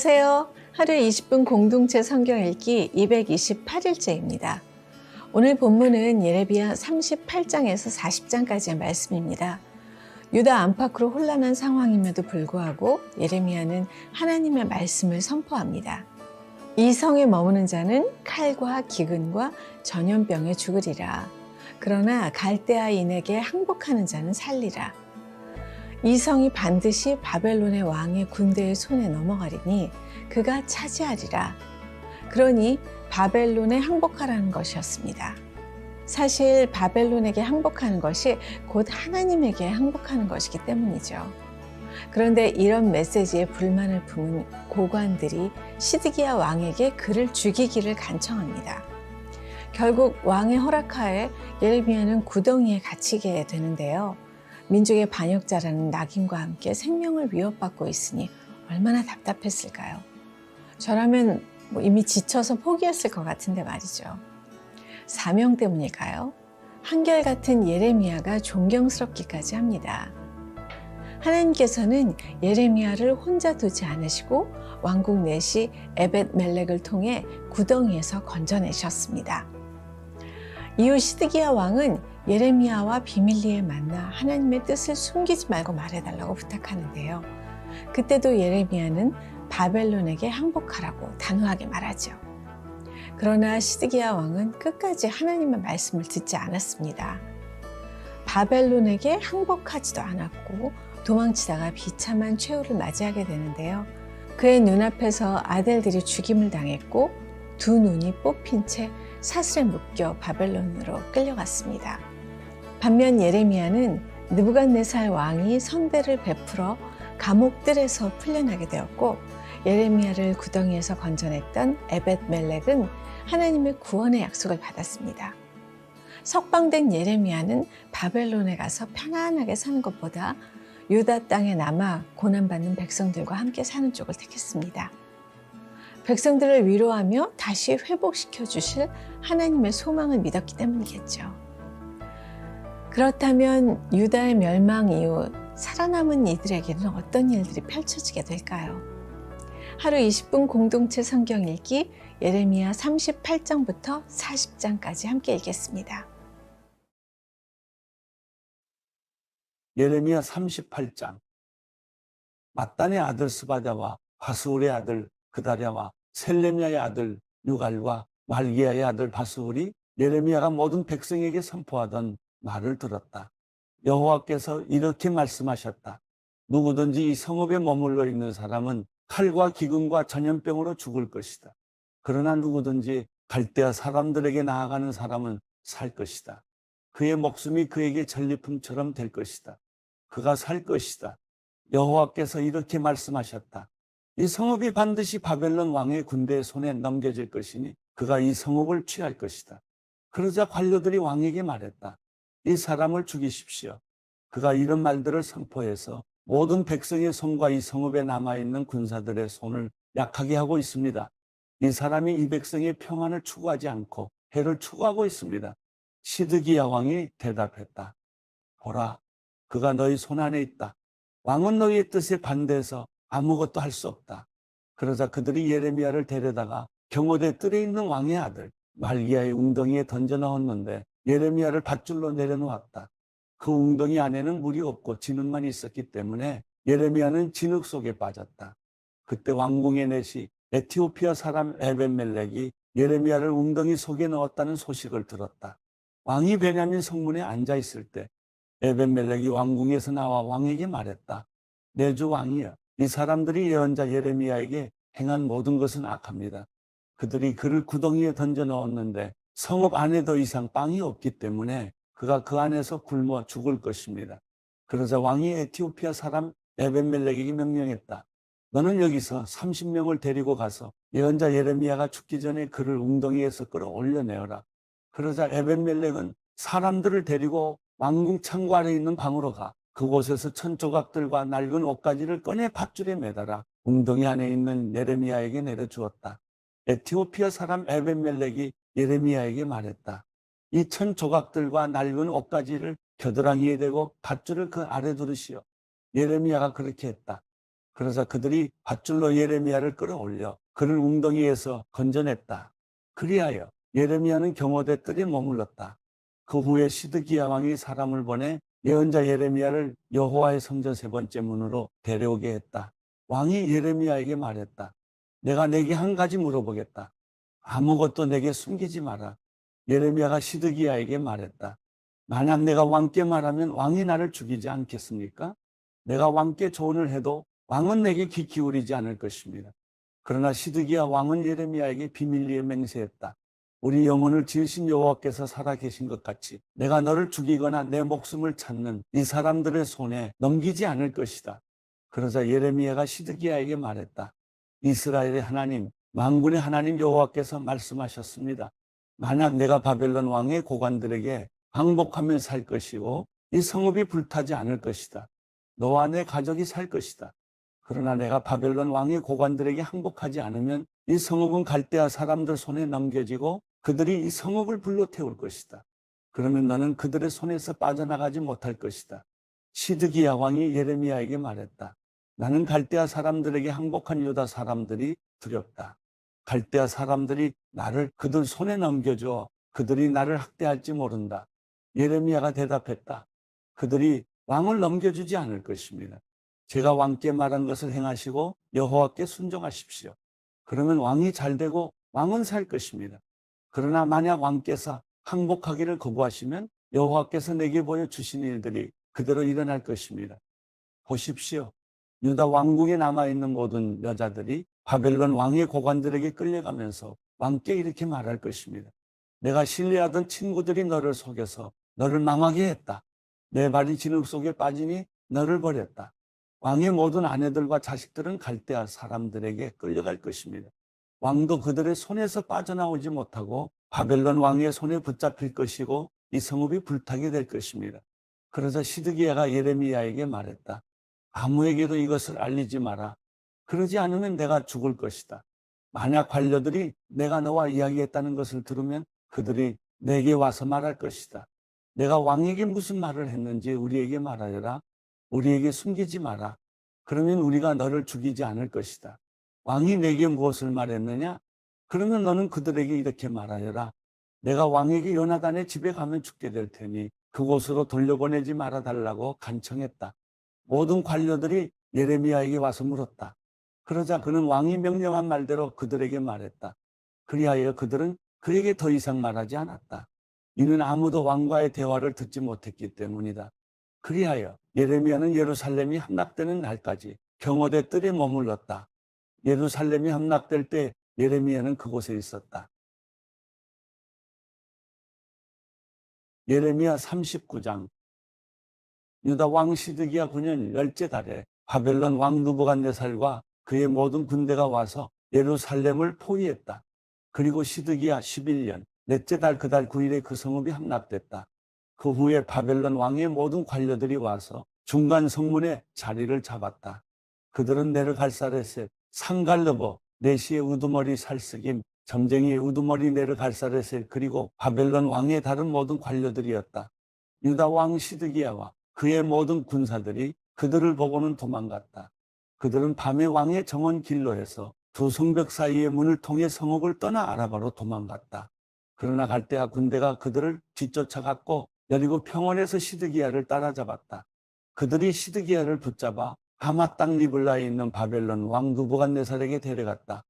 안녕하세요. 하루 20분 공동체 성경 읽기 228일째입니다. 오늘 본문은 예레미야 38장에서 40장까지의 말씀입니다. 유다 안팎으로 혼란한 상황임에도 불구하고 예레미야는 하나님의 말씀을 선포합니다. 이 성에 머무는 자는 칼과 기근과 전염병에 죽으리라. 그러나 갈대아인에게 항복하는 자는 살리라. 이 성이 반드시 바벨론의 왕의 군대의 손에 넘어가리니 그가 차지하리라. 그러니 바벨론에 항복하라는 것이었습니다. 사실 바벨론에게 항복하는 것이 곧 하나님에게 항복하는 것이기 때문이죠. 그런데 이런 메시지에 불만을 품은 고관들이 시드기야 왕에게 그를 죽이기를 간청합니다. 결국 왕의 허락하에 예레미야는 구덩이에 갇히게 되는데요. 민족의 반역자라는 낙인과 함께 생명을 위협받고 있으니 얼마나 답답했을까요? 저라면 이미 지쳐서 포기했을 것 같은데 말이죠. 사명 때문일까요? 한결같은 예레미야가 존경스럽기까지 합니다. 하나님께서는 예레미야를 혼자 두지 않으시고 왕국 내시 에벳멜렉을 통해 구덩이에서 건져내셨습니다. 이후 시드기야 왕은 예레미야와 비밀리에 만나 하나님의 뜻을 숨기지 말고 말해달라고 부탁하는데요. 그때도 예레미야는 바벨론에게 항복하라고 단호하게 말하죠. 그러나 시드기야 왕은 끝까지 하나님의 말씀을 듣지 않았습니다. 바벨론에게 항복하지도 않았고 도망치다가 비참한 최후를 맞이하게 되는데요. 그의 눈앞에서 아들들이 죽임을 당했고 두 눈이 뽑힌 채 사슬에 묶여 바벨론으로 끌려갔습니다. 반면 예레미야는 느부갓네살 왕이 선대를 베풀어 감옥들에서 풀려나게 되었고 예레미야를 구덩이에서 건져냈던 에벳멜렉은 하나님의 구원의 약속을 받았습니다. 석방된 예레미야는 바벨론에 가서 편안하게 사는 것보다 유다 땅에 남아 고난받는 백성들과 함께 사는 쪽을 택했습니다. 백성들을 위로하며 다시 회복시켜 주실 하나님의 소망을 믿었기 때문이겠죠. 그렇다면 유다의 멸망 이후 살아남은 이들에게는 어떤 일들이 펼쳐지게 될까요? 하루 20분 공동체 성경 읽기 예레미야 38장부터 40장까지 함께 읽겠습니다. 예레미야 38장. mat단의 아들 스바랴와 바스울의 아들 그다랴와 셀레미야의 아들 유갈과 말기야의 아들 바스울이 예레미야가 모든 백성에게 선포하던 말을 들었다. 여호와께서 이렇게 말씀하셨다. 누구든지 이 성읍에 머물러 있는 사람은 칼과 기근과 전염병으로 죽을 것이다. 그러나 누구든지 갈대아 사람들에게 나아가는 사람은 살 것이다. 그의 목숨이 그에게 전리품처럼 될 것이다. 그가 살 것이다. 여호와께서 이렇게 말씀하셨다. 이 성읍이 반드시 바벨론 왕의 군대의 손에 넘겨질 것이니 그가 이 성읍을 취할 것이다. 그러자 관료들이 왕에게 말했다. 이 사람을 죽이십시오. 그가 이런 말들을 선포해서 모든 백성의 손과 이 성읍에 남아있는 군사들의 손을 약하게 하고 있습니다. 이 사람이 이 백성의 평안을 추구하지 않고 해를 추구하고 있습니다. 시드기야 왕이 대답했다. 보라, 그가 너희 손 안에 있다. 왕은 너희의 뜻에 반대해서 아무것도 할 수 없다. 그러자 그들이 예레미야를 데려다가 경호대 뜰에 있는 왕의 아들 말기야의 웅덩이에 던져 넣었는데 예레미야를 밧줄로 내려놓았다. 그 웅덩이 안에는 물이 없고 진흙만 있었기 때문에 예레미야는 진흙 속에 빠졌다. 그때 왕궁의 내시 에티오피아 사람 에벳멜렉이 예레미야를 웅덩이 속에 넣었다는 소식을 들었다. 왕이 베냐민 성문에 앉아 있을 때 에벳멜렉이 왕궁에서 나와 왕에게 말했다. 내 주 왕이여, 이 사람들이 예언자 예레미야에게 행한 모든 것은 악합니다. 그들이 그를 구덩이에 던져 넣었는데 성읍 안에 더 이상 빵이 없기 때문에 그가 그 안에서 굶어 죽을 것입니다. 그러자 왕이 에티오피아 사람 에벳멜렉에게 명령했다. 너는 여기서 30명을 데리고 가서 예언자 예레미야가 죽기 전에 그를 웅덩이에서 끌어올려내어라. 그러자 에벳멜렉은 사람들을 데리고 왕궁 창고 아래 있는 방으로 가 그곳에서 천 조각들과 낡은 옷가지를 꺼내 밧줄에 매달아 웅덩이 안에 있는 예레미야에게 내려주었다. 에티오피아 사람 에벳멜렉이 예레미야에게 말했다. 이 천 조각들과 낡은 옷가지를 겨드랑이에 대고 밧줄을 그 아래 두르시오. 예레미야가 그렇게 했다. 그러자 그들이 밧줄로 예레미야를 끌어올려 그를 웅덩이에서 건져냈다. 그리하여 예레미야는 경호대 뜰에 머물렀다. 그 후에 시드기야 왕이 사람을 보내 예언자 예레미야를 여호와의 성전 세 번째 문으로 데려오게 했다. 왕이 예레미야에게 말했다. 내가 내게 한 가지 물어보겠다. 아무것도 내게 숨기지 마라. 예레미야가 시드기야에게 말했다. 만약 내가 왕께 말하면 왕이 나를 죽이지 않겠습니까? 내가 왕께 조언을 해도 왕은 내게 귀 기울이지 않을 것입니다. 그러나 시드기야 왕은 예레미야에게 비밀리에 맹세했다. 우리 영혼을 지으신 여호와께서 살아계신 것 같이 내가 너를 죽이거나 내 목숨을 찾는 이 사람들의 손에 넘기지 않을 것이다. 그러자 예레미야가 시드기야에게 말했다. 이스라엘의 하나님, 만군의 하나님 여호와께서 말씀하셨습니다. 만약 내가 바벨론 왕의 고관들에게 항복하며 살 것이고 이 성읍이 불타지 않을 것이다. 너와 내 가족이 살 것이다. 그러나 내가 바벨론 왕의 고관들에게 항복하지 않으면 이 성읍은 갈대아 사람들 손에 넘겨지고 그들이 이 성읍을 불로 태울 것이다. 그러면 너는 그들의 손에서 빠져나가지 못할 것이다. 시드기야 왕이 예레미야에게 말했다. 나는 갈대아 사람들에게 항복한 유다 사람들이 두렵다. 갈대아 사람들이 나를 그들 손에 넘겨줘 그들이 나를 학대할지 모른다. 예레미야가 대답했다. 그들이 왕을 넘겨주지 않을 것입니다. 제가 왕께 말한 것을 행하시고 여호와께 순종하십시오. 그러면 왕이 잘되고 왕은 살 것입니다. 그러나 만약 왕께서 항복하기를 거부하시면 여호와께서 내게 보여주신 일들이 그대로 일어날 것입니다. 보십시오. 유다 왕국에 남아있는 모든 여자들이 바벨론 왕의 고관들에게 끌려가면서 왕께 이렇게 말할 것입니다. 내가 신뢰하던 친구들이 너를 속여서 너를 망하게 했다. 내 발이 진흙 속에 빠지니 너를 버렸다. 왕의 모든 아내들과 자식들은 갈대아 사람들에게 끌려갈 것입니다. 왕도 그들의 손에서 빠져나오지 못하고 바벨론 왕의 손에 붙잡힐 것이고 이 성읍이 불타게 될 것입니다. 그러자 시드기야가 예레미야에게 말했다. 아무에게도 이것을 알리지 마라. 그러지 않으면 내가 죽을 것이다. 만약 관료들이 내가 너와 이야기했다는 것을 들으면 그들이 내게 와서 말할 것이다. 내가 왕에게 무슨 말을 했는지 우리에게 말하여라. 우리에게 숨기지 마라. 그러면 우리가 너를 죽이지 않을 것이다. 왕이 내게 무엇을 말했느냐? 그러면 너는 그들에게 이렇게 말하여라. 내가 왕에게 요나단의 집에 가면 죽게 될 테니 그곳으로 돌려보내지 말아달라고 간청했다. 모든 관료들이 예레미야에게 와서 물었다. 그러자 그는 왕이 명령한 말대로 그들에게 말했다. 그리하여 그들은 그에게 더 이상 말하지 않았다. 이는 아무도 왕과의 대화를 듣지 못했기 때문이다. 그리하여 예레미야는 예루살렘이 함락되는 날까지 경호대 뜰에 머물렀다. 예루살렘이 함락될 때 예레미야는 그곳에 있었다. 예레미야 39장. 유다 왕 시드기야 9년 10째 달에 바벨론 왕 느부갓네살과 그의 모든 군대가 와서 예루살렘을 포위했다. 그리고 시드기야 11년 넷째 달 그 달 9일에 그 성읍이 함락됐다. 그 후에 바벨론 왕의 모든 관료들이 와서 중간 성문에 자리를 잡았다. 그들은 네르갈사레셋, 상갈르보, 네시의 우두머리 살스김, 점쟁이의 우두머리 네르갈사레셋 그리고 바벨론 왕의 다른 모든 관료들이었다. 유다 왕 시드기야와 그의 모든 군사들이 그들을 보고는 도망갔다. 그들은 밤에 왕의 정원 길로에서 두 성벽 사이의 문을 통해 성읍을 떠나 아라바로 도망갔다. 그러나 갈대아 군대가 그들을 뒤쫓아갔고 여리고 평원에서 시드기야를 따라잡았다. 그들이 시드기야를 붙잡아 하맛 땅 리블라에 있는 바벨론 왕 느부갓네살에게 데려갔다.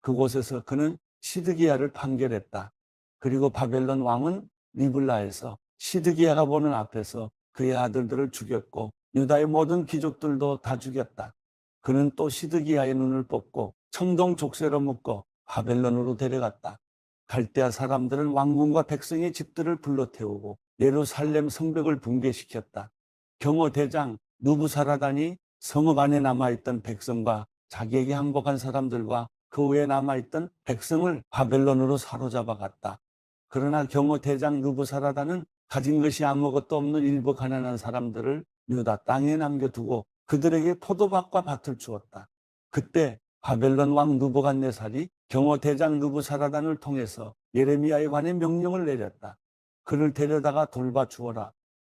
그곳에서 그는 시드기야를 판결했다. 그리고 바벨론 왕은 리블라에서 시드기야가 보는 앞에서 그의 아들들을 죽였고 유다의 모든 귀족들도 다 죽였다. 그는 또 시드기야의 눈을 뽑고 청동 족쇄로 묶어 바벨론으로 데려갔다. 갈대아 사람들은 왕궁과 백성의 집들을 불러태우고 예루살렘 성벽을 붕괴시켰다. 경호대장 느부사라단이 성읍 안에 남아있던 백성과 자기에게 항복한 사람들과 그 외에 남아있던 백성을 바벨론으로 사로잡아 갔다. 그러나 경호대장 느부사라단은 가진 것이 아무것도 없는 일부 가난한 사람들을 유다 땅에 남겨두고 그들에게 포도밭과 밭을 주었다. 그때 바벨론 왕 느부갓네살이 경호대장 느부사라단을 통해서 예레미야에 관해 명령을 내렸다. 그를 데려다가 돌봐 주어라.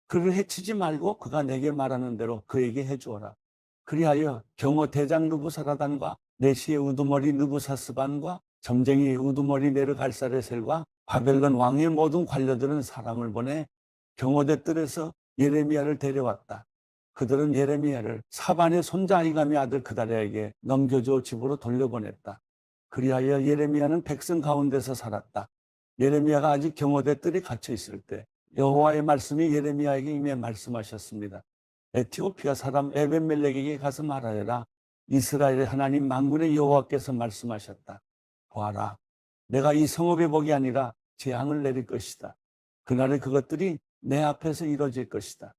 그를 해치지 말고 그가 내게 말하는 대로 그에게 해주어라. 그리하여 경호 대장 느부사라단과 내시의 우두머리 느부사스반과 점쟁이 우두머리 네르갈사레셀과 바벨론 왕의 모든 관료들은 사람을 보내 경호대 뜰에서 예레미야를 데려왔다. 그들은 예레미야를 사반의 손자 아히감의 아들 그다랴에게 넘겨주어 집으로 돌려보냈다. 그리하여 예레미야는 백성 가운데서 살았다. 예레미야가 아직 경호대 뜰에 갇혀 있을 때 여호와의 말씀이 예레미야에게 임해 말씀하셨습니다. 에티오피아 사람 에벤멜렉에게 가서 말하여라. 이스라엘의 하나님 만군의 여호와께서 말씀하셨다. 보아라, 내가 이 성읍의 복이 아니라 재앙을 내릴 것이다. 그날에 그것들이 내 앞에서 이루어질 것이다.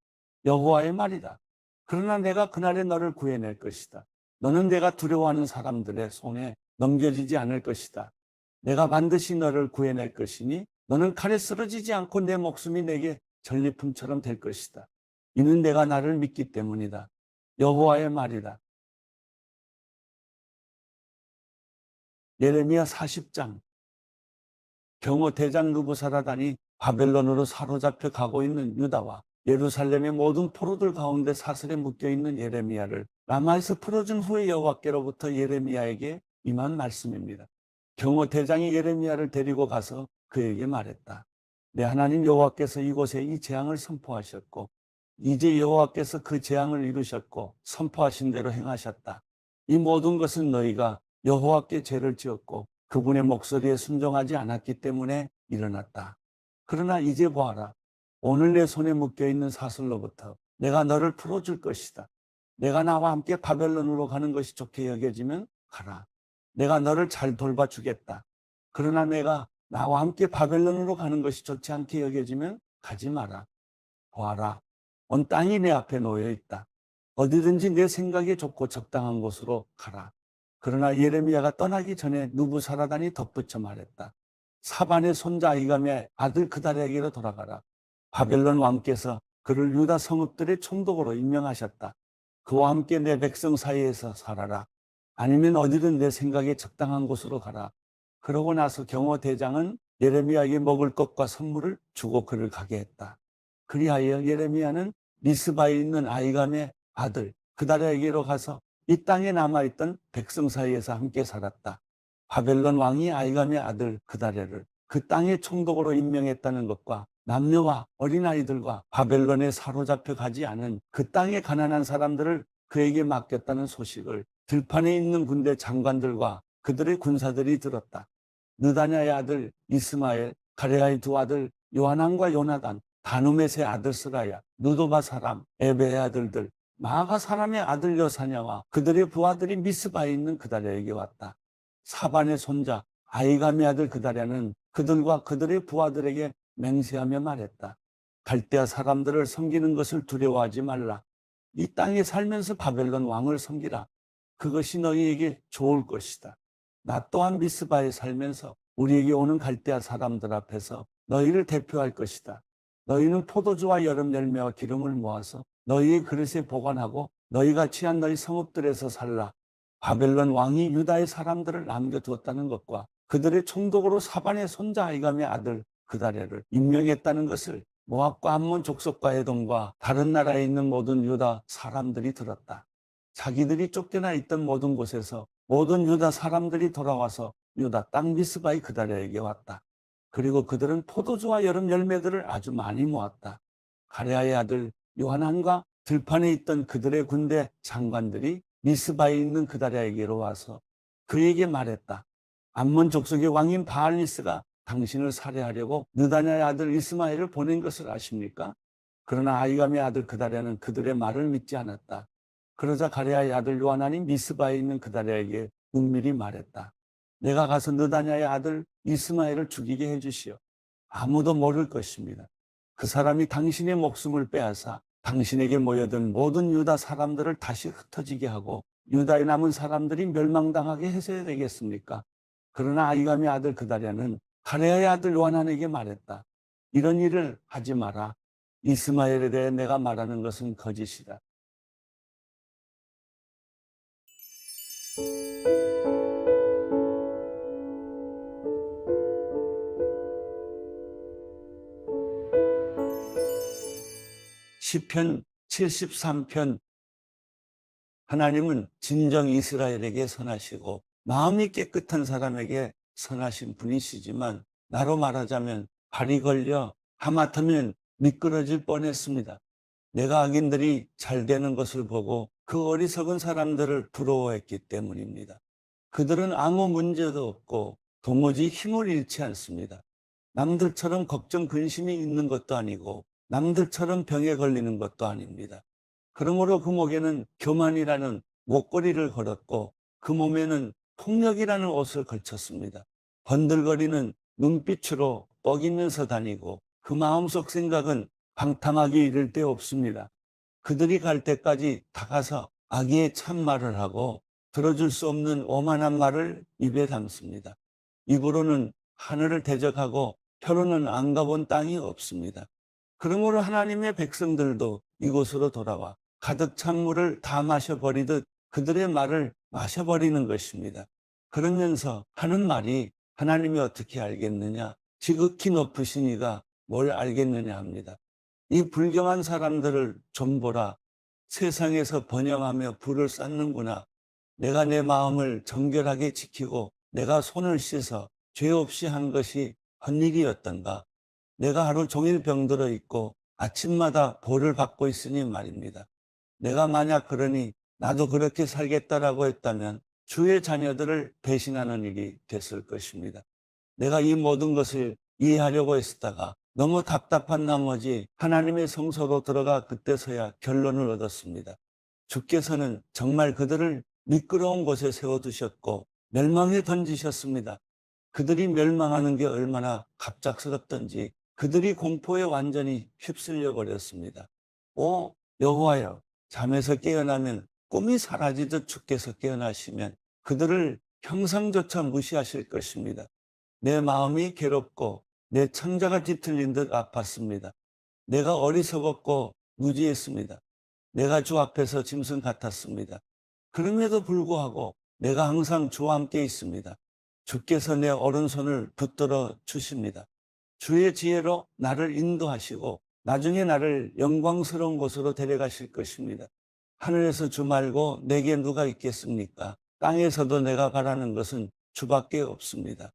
여호와의 말이다. 그러나 내가 그날에 너를 구해낼 것이다. 너는 내가 두려워하는 사람들의 손에 넘겨지지 않을 것이다. 내가 반드시 너를 구해낼 것이니 너는 칼에 쓰러지지 않고 내 목숨이 내게 전리품처럼 될 것이다. 이는 내가 나를 믿기 때문이다. 여호와의 말이다. 예레미야 40장. 경호 대장 느부사라단이 바벨론으로 사로잡혀 가고 있는 유다와 예루살렘의 모든 포로들 가운데 사슬에 묶여있는 예레미야를 라마에서 풀어준 후에 여호와께로부터 예레미야에게 임한 말씀입니다. 경호 대장이 예레미야를 데리고 가서 그에게 말했다. 내 하나님 여호와께서 이곳에 이 재앙을 선포하셨고 이제 여호와께서 그 재앙을 이루셨고 선포하신 대로 행하셨다. 이 모든 것은 너희가 여호와께 죄를 지었고 그분의 목소리에 순종하지 않았기 때문에 일어났다. 그러나 이제 보아라. 오늘 내 손에 묶여있는 사슬로부터 내가 너를 풀어줄 것이다. 내가 나와 함께 바벨론으로 가는 것이 좋게 여겨지면 가라. 내가 너를 잘 돌봐주겠다. 그러나 내가 나와 함께 바벨론으로 가는 것이 좋지 않게 여겨지면 가지 마라. 보아라. 온 땅이 내 앞에 놓여 있다. 어디든지 내 생각에 좋고 적당한 곳으로 가라. 그러나 예레미야가 떠나기 전에 느부사라단이 덧붙여 말했다. 사반의 손자 아히감의 아들 그다랴에게로 돌아가라. 바벨론 왕께서 그를 유다 성읍들의 총독으로 임명하셨다. 그와 함께 내 백성 사이에서 살아라. 아니면 어디든 내 생각에 적당한 곳으로 가라. 그러고 나서 경호 대장은 예레미야에게 먹을 것과 선물을 주고 그를 가게 했다. 그리하여 예레미야는 미스바에 있는 아히감의 아들 그다랴에게로 가서 이 땅에 남아있던 백성 사이에서 함께 살았다. 바벨론 왕이 아히감의 아들 그다랴를 그 땅의 총독으로 임명했다는 것과 남녀와 어린아이들과 바벨론에 사로잡혀 가지 않은 그 땅의 가난한 사람들을 그에게 맡겼다는 소식을 들판에 있는 군대 장관들과 그들의 군사들이 들었다. 느다냐의 아들 이스마엘, 가레아의 두 아들 요하난과 요나단, 다누멧의 아들 스라야, 느도바 사람, 에베의 아들들, 마아가 사람의 아들 여사냐와 그들의 부하들이 미스바에 있는 그다랴에게 왔다. 사반의 손자 아히감의 아들 그다랴는 그들과 그들의 부하들에게 맹세하며 말했다. 갈대아 사람들을 섬기는 것을 두려워하지 말라. 이 땅에 살면서 바벨론 왕을 섬기라. 그것이 너희에게 좋을 것이다. 나 또한 미스바에 살면서 우리에게 오는 갈대아 사람들 앞에서 너희를 대표할 것이다. 너희는 포도주와 여름 열매와 기름을 모아서 너희의 그릇에 보관하고 너희가 취한 너희 성읍들에서 살라. 바벨론 왕이 유다의 사람들을 남겨두었다는 것과 그들의 총독으로 사반의 손자 아히감의 아들 그다랴를 임명했다는 것을 모압과 암몬 족속과 에돔과 다른 나라에 있는 모든 유다 사람들이 들었다. 자기들이 쫓겨나 있던 모든 곳에서 모든 유다 사람들이 돌아와서 유다 땅 미스바의 그다랴에게 왔다. 그리고 그들은 포도주와 여름 열매들을 아주 많이 모았다. 가레아의 아들 요하난과 들판에 있던 그들의 군대 장관들이 미스바에 있는 그다랴에게로 와서 그에게 말했다. 암몬 족속의 왕인 바알니스가 당신을 살해하려고 느다냐의 아들 이스마엘을 보낸 것을 아십니까? 그러나 아히감의 아들 그다랴는 그들의 말을 믿지 않았다. 그러자 가레아의 아들 요하난이 미스바에 있는 그다랴에게 은밀히 말했다. 내가 가서 느다냐의 아들 이스마엘을 죽이게 해주시오. 아무도 모를 것입니다. 그 사람이 당신의 목숨을 빼앗아 당신에게 모여든 모든 유다 사람들을 다시 흩어지게 하고 유다에 남은 사람들이 멸망당하게 해서야 되겠습니까? 그러나 아히감의 아들 그다랴는 가레아의 아들 요하난에게 말했다. 이런 일을 하지 마라. 이스마엘에 대해 내가 말하는 것은 거짓이다. 시편 73편 하나님은 진정 이스라엘에게 선하시고 마음이 깨끗한 사람에게 선하신 분이시지만 나로 말하자면 발이 걸려 하마터면 미끄러질 뻔했습니다. 내가 악인들이 잘 되는 것을 보고 그 어리석은 사람들을 부러워했기 때문입니다. 그들은 아무 문제도 없고 도무지 힘을 잃지 않습니다. 남들처럼 걱정, 근심이 있는 것도 아니고 남들처럼 병에 걸리는 것도 아닙니다. 그러므로 그 목에는 교만이라는 목걸이를 걸었고 그 몸에는 폭력이라는 옷을 걸쳤습니다. 번들거리는 눈빛으로 뻐기면서 다니고 그 마음속 생각은 방탕하기 이를 데 없습니다. 그들이 갈 때까지 다가서 악의의 참말을 하고 들어줄 수 없는 오만한 말을 입에 담습니다. 입으로는 하늘을 대적하고 혀로는 안 가본 땅이 없습니다. 그러므로 하나님의 백성들도 이곳으로 돌아와 가득 찬 물을 다 마셔버리듯 그들의 말을 마셔버리는 것입니다. 그러면서 하는 말이 하나님이 어떻게 알겠느냐? 지극히 높으신 이가 뭘 알겠느냐 합니다. 이 불경한 사람들을 좀 보라. 세상에서 번영하며 불을 쌓는구나. 내가 내 마음을 정결하게 지키고 내가 손을 씻어 죄 없이 한 것이 헛일이었던가. 내가 하루 종일 병들어 있고 아침마다 보를 받고 있으니 말입니다. 내가 만약 그러니 나도 그렇게 살겠다라고 했다면 주의 자녀들을 배신하는 일이 됐을 것입니다. 내가 이 모든 것을 이해하려고 했다가 너무 답답한 나머지 하나님의 성소로 들어가 그때서야 결론을 얻었습니다. 주께서는 정말 그들을 미끄러운 곳에 세워두셨고 멸망에 던지셨습니다. 그들이 멸망하는 게 얼마나 갑작스럽던지 그들이 공포에 완전히 휩쓸려 버렸습니다. 오 여호와여, 잠에서 깨어나면 꿈이 사라지듯 주께서 깨어나시면 그들을 평상조차 무시하실 것입니다. 내 마음이 괴롭고 내 창자가 뒤틀린 듯 아팠습니다. 내가 어리석었고 무지했습니다. 내가 주 앞에서 짐승 같았습니다. 그럼에도 불구하고 내가 항상 주와 함께 있습니다. 주께서 내 오른손을 붙들어 주십니다. 주의 지혜로 나를 인도하시고 나중에 나를 영광스러운 곳으로 데려가실 것입니다. 하늘에서 주 말고 내게 누가 있겠습니까? 땅에서도 내가 바라는 것은 주밖에 없습니다.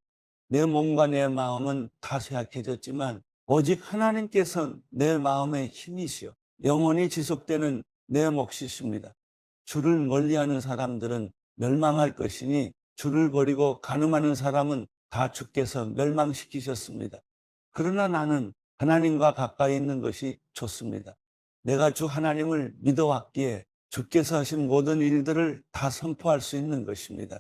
내 몸과 내 마음은 다 쇠약해졌지만 오직 하나님께서 내 마음의 힘이시여 영원히 지속되는 내 몫이십니다. 주를 멀리하는 사람들은 멸망할 것이니 주를 버리고 간음하는 사람은 다 주께서 멸망시키셨습니다. 그러나 나는 하나님과 가까이 있는 것이 좋습니다. 내가 주 하나님을 믿어왔기에 주께서 하신 모든 일들을 다 선포할 수 있는 것입니다.